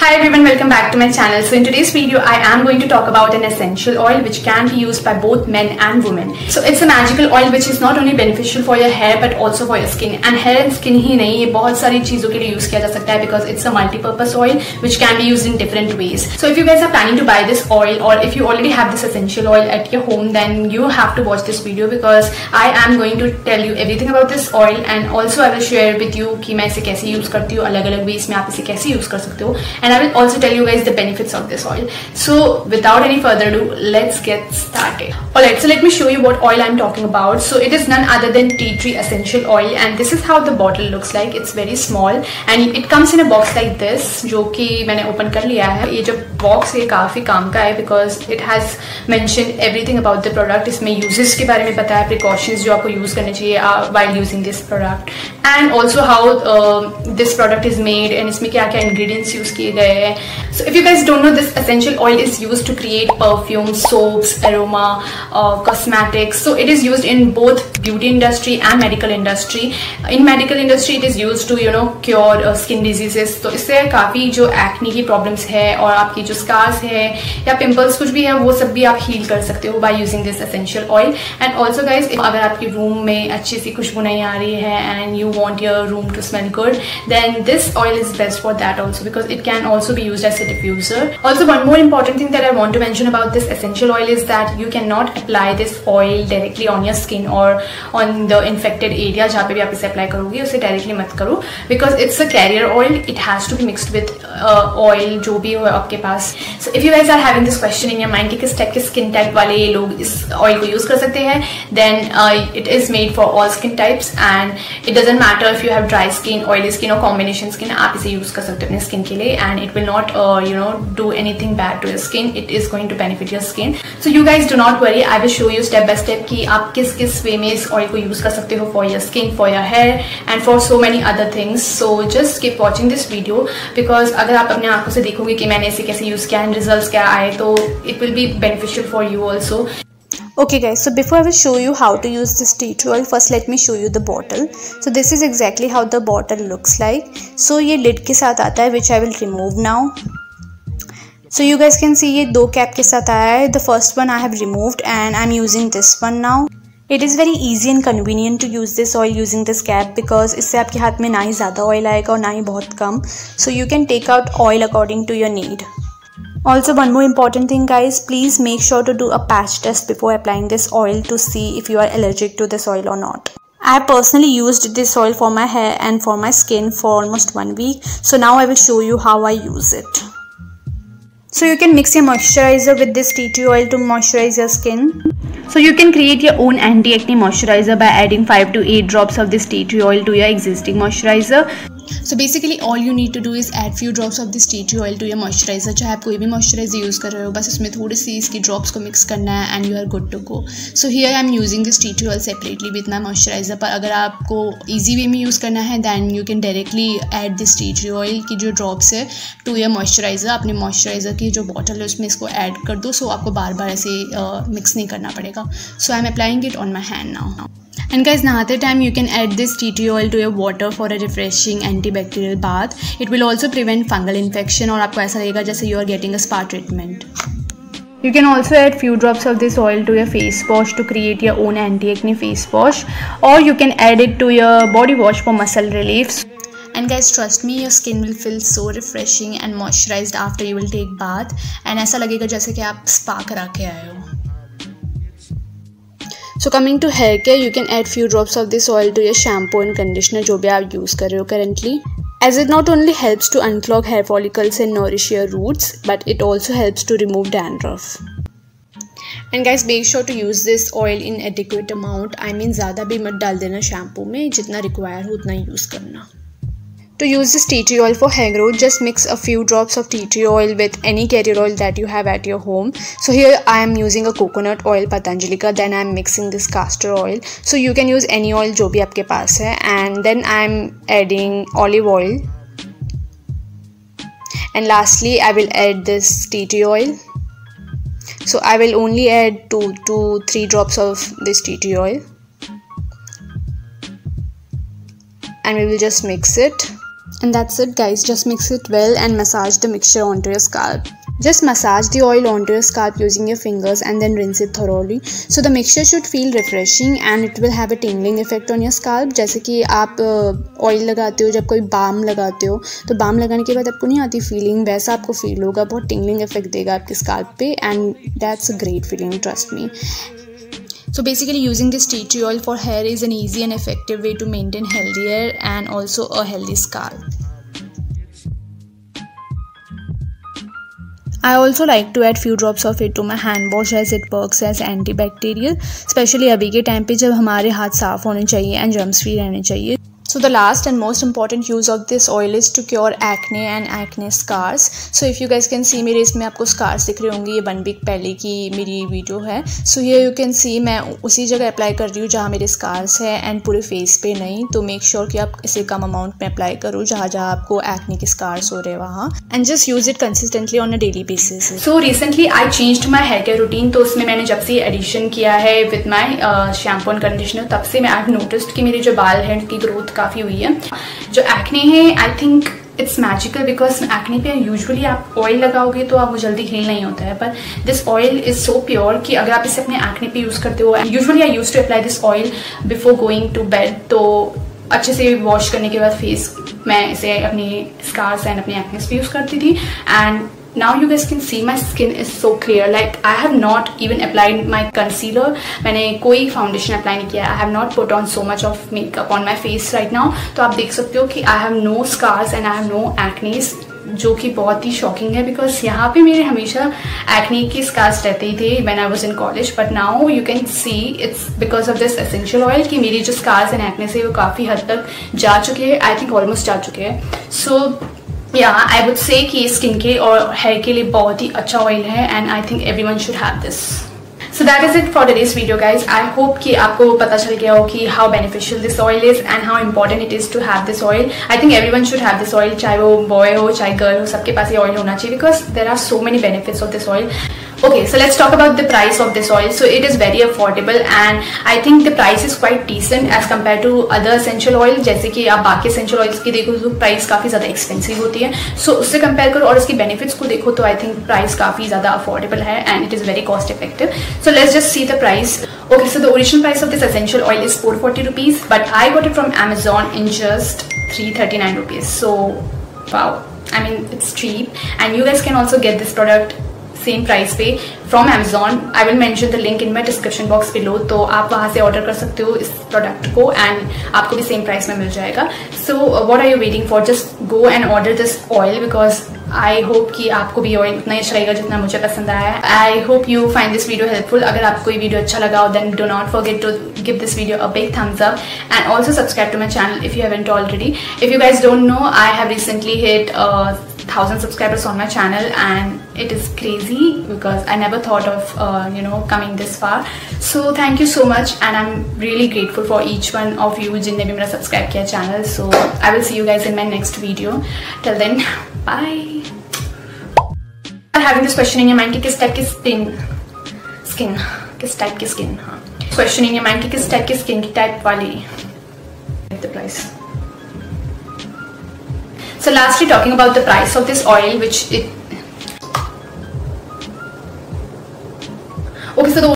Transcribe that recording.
Hi everyone, welcome back to my channel. So in today's video I am going to talk about an essential oil which can be used by both men and women. So it's a magical oil which is not only beneficial for your hair but also for your skin. And hair and skin ही नहीं, ये बहुत सारी चीजों के लिए use किया जा सकता है because it's a multi-purpose oil which can be used in different ways. So if you guys are planning to buy this oil or if you already have this essential oil at your home, then you have to watch this video because I am going to tell you everything about this oil and also I will share with you कि मैं इसे कैसे use करती हूँ, अलग-अलग ways में आप इसे कैसे यूज कर सकते हो. And I will also tell you guys the benefits of this oil. So without any further ado, let's get started. Alright, so let me show you what oil I'm talking about. So it is none other than tea tree essential oil and this is how the bottle looks like. It's very small and it comes in a box like this जो कि मैंने open कर लिया है. ये जो box है काफी काम का है because it has mentioned everything about the product. इसमें uses के बारे में बताया, precautions जो आपको use करने चाहिए while using this product and also how this product is made and इसमें क्या क्या ingredients use किए गए हैं. So if you guys don't know, this essential oil is used to create perfumes, soaps, aroma, cosmetics. So it is used in both beauty industry and medical industry. In medical industry it is used to cure skin diseases. तो इससे काफ़ी जो acne की problems है और आपकी जो scars है या pimples कुछ भी है वो सब भी आप heal कर सकते हो by using this essential oil. And also guys, अगर आपके room में अच्छी सी खुशबू नहीं आ रही है and you want your room to smell good, then this oil is best for that also because it can also be used as a diffuser. Also, one more important thing that I want to mention about this essential oil is that you cannot apply this oil directly on your skin or on the infected area जहाँ पे भी आप इसे apply करोगे उसे directly मत करो because it's a carrier oil. It has to be mixed with oil जो भी हो आपके पास. So if you guys are having this question in your mind कि किस type के skin type वाले लोग इस oil को use कर सकते हैं, then it is made for all skin types and it doesn't matter if you have dry skin, oily skin or combination skin. आप इसे use कर सकते हो अपने skin के लिए and it will not do anything bad to your skin. It is going to benefit your skin. So you guys do not worry, I will show you step by step कि आप किस way में इस oil को use कर सकते हो for your skin, for your hair and for so many other things. So just keep watching this video because अगर आप अपने आंखों से देखोगे कि मैंने इसे कैसे use किया and results क्या आए तो it will be beneficial for you also. Okay guys, so before I will show you how to use this tea tree oil, first let me show you the bottle. So this is exactly how the bottle looks like. So ये lid के साथ आता है which I will remove now. So you guys can see ये दो cap के साथ आया है. The first one I have removed and I'm using this one now. It is very easy and convenient to use this oil using this cap because इससे आपके हाथ में ना ही ज़्यादा oil आएगा और ना ही बहुत कम. So you can take out oil according to your need. Also, one more important thing guys, please make sure to do a patch test before applying this oil to see if you are allergic to this oil or not. I have personally used this oil for my hair and for my skin for almost 1 week. So now I will show you how I use it. So you can mix your moisturizer with this tea tree oil to moisturize your skin. So you can create your own anti-acne moisturizer by adding 5 to 8 drops of this tea tree oil to your existing moisturizer. So basically all you need to do is add few drops of this tea tree oil to your moisturizer. चाहे आप कोई भी moisturizer use कर रहे हो, बस उसमें थोड़ी सी इसकी drops को mix करना है and you are good to go. So here I am using this tea tree oil separately with my moisturizer. पर अगर आपको easy way में use करना है then you can directly add this tea tree oil की जो drops है to your moisturizer. अपने moisturizer की जो bottle है उसमें इसको add कर दो, so आपको बार बार ऐसे mix नहीं करना पड़ेगा. So I am applying it on my hand now. And guys, नहाते time you can add this tea tree oil to your water for a refreshing antibacterial bath. It will also prevent fungal infection और आपको ऐसा लगेगा जैसे you are getting a spa treatment. You can also add few drops of this oil to your face wash to create your own anti-acne face wash or you can add it to your body wash for muscle relief. And guys, trust me, your skin will feel so refreshing and moisturized after you will take bath and ऐसा लगेगा जैसे कि आप spa करा के आए हो. So coming to hair care, you can add few drops of this oil to your shampoo and conditioner जो भी आप use कर रहे हो currently. As it not only helps to unclog hair follicles and nourish your roots, but it also helps to remove dandruff. And guys, make sure to use this oil in adequate amount. I mean ज़्यादा भी मत डाल देना shampoo में, जितना require हो उतना use करना. To use this tea tree oil for hair growth, just mix a few drops of tea tree oil with any carrier oil that you have at your home. So here I am using a coconut oil Patanjali ka, then I am mixing this castor oil. So you can use any oil जो भी आपके पास है. And then I am adding olive oil. And lastly I will add this tea tree oil. So I will only add 2 to 3 drops of this tea tree oil. And we will just mix it. And that's it guys, just mix it well and massage the mixture onto your scalp. Just massage the oil onto your scalp using your fingers and then rinse it thoroughly. So the mixture should feel refreshing and it will have a tingling effect on your scalp. जैसे कि आप oil लगाते हो, जब कोई balm लगाते हो तो बाम लगाने के बाद आपको नहीं आती फीलिंग, वैसा आपको फील होगा, बहुत टिंगलिंग इफेक्ट देगा आपके स्काल्प पे and that's a great feeling, trust me. So basically using this tea tree oil for hair is an easy and effective way to maintain healthy hair and also a healthy scalp. I also like to add few drops of it to my hand wash as it works as antibacterial, especially अभी के time पे जब हमारे हाथ साफ होने चाहिए and germs free रहने चाहिए. So the last and most important use of this oil is to cure acne and acne scars. So if you guys can see मेरे इसमें आपको scars दिख रहे होंगे, ये 1 week पहले की मेरी वीडियो है. So here you can see मैं उसी जगह अप्लाई कर रही हूँ जहाँ मेरे scars है एंड पूरे फेस पे नहीं. तो मेक श्योर कि आप इसे कम अमाउंट में अप्लाई करो जहाँ जहाँ आपको acne के scars हो रहे हैं वहाँ, and just use it consistently on a daily basis. So recently I changed my hair care routine. तो उसमें मैंने जब से एडिशन किया है with my shampoo and conditioner, तब से मैं आई नोटिस्ड कि मेरे जो बाल हैं उनकी ग्रोथ काफ़ी हुई है. जो एक्ने है I think it's magical because acne पे यूजुअली आप ऑयल लगाओगे तो आप वो जल्दी हील नहीं होता है, पर this oil is so pure कि अगर आप इसे अपने एक्ने पे यूज करते हो, usually I use to apply this oil before going to bed. तो अच्छे से वॉश करने के बाद फेस मैं इसे अपनी स्कार्स एंड अपने एक्नेस पे यूज करती थी. And now you guys can see my skin is so clear, like I have not even applied my concealer. मैंने कोई फाउंडेशन अप्लाई नहीं किया. I have not put on so much of makeup on my face right now. तो आप देख सकते हो कि I have no scars and I have no acne, जो कि बहुत ही शॉकिंग है बिकॉज यहाँ पे मेरे हमेशा एक्ने के स्कार्स रहते ही थे when I was in college. But now you can see it's because of this essential oil कि मेरी जो स्कार्स एंड एक्ने से वो काफ़ी हद तक जा चुके हैं. आई थिंक ऑलमोस्ट जा चुके हैं. सो आई वुड से कि स्किन के और हेयर के लिए बहुत ही अच्छा ऑयल है and I think everyone should have this. So that is it for today's video guys. I hope कि आपको पता चल गया हो कि how beneficial this oil is and how important it is to have this oil. I think everyone should have this oil, चाहे वो boy हो चाहे girl हो, सबके पास ये oil होना चाहिए because there are so many benefits of this oil. Okay, so let's talk about the price of this oil. So it is very affordable and I think the price is quite decent as compared to other essential oil. जैसे कि आप बाकी essential oils की देखो तो price काफ़ी ज़्यादा expensive होती है. So उससे कंपेयर करो और उसकी बेनिफिट्स को देखो तो आई थिंक प्राइस काफ़ी ज़्यादा अफोर्डेबल है and it is very cost effective. So let's just see the price. Okay, so the original price of this essential oil is 440 rupees, but I got it from Amazon in just 339 rupees. So wow, I mean it's cheap and you guys can also get this product same price पे from Amazon. I will mention the link in my description box below. तो आप वहाँ से order कर सकते हो इस product को एंड आपको भी सेम प्राइस में मिल जाएगा. So what are you waiting for? Just go and order this oil because I hope कि आपको भी ऑयल उतना ही अच्छा लगेगा जितना मुझे पसंद आया है. I hope you find this video helpful. अगर आपको ये वीडियो अच्छा लगा हो then do not forget to give this video a big thumbs up and also subscribe to my channel if you haven't already. If you guys don't know I have recently hit 1000 subscribers on my channel and it is crazy because I never thought of coming this far. So thank you so much and I'm really grateful for each one of you जिनने भी मेरा subscribe किया channel. So I will see you guys in my next video. Till then, bye. Having this question in your mind कि किस type की skin किस type की skin, हाँ, क्वेश्चन इन योर माइंड कि किस टाइप की स्किन की टाइप वाली the price. So lastly, talking about the price of this oil, which it okay. So the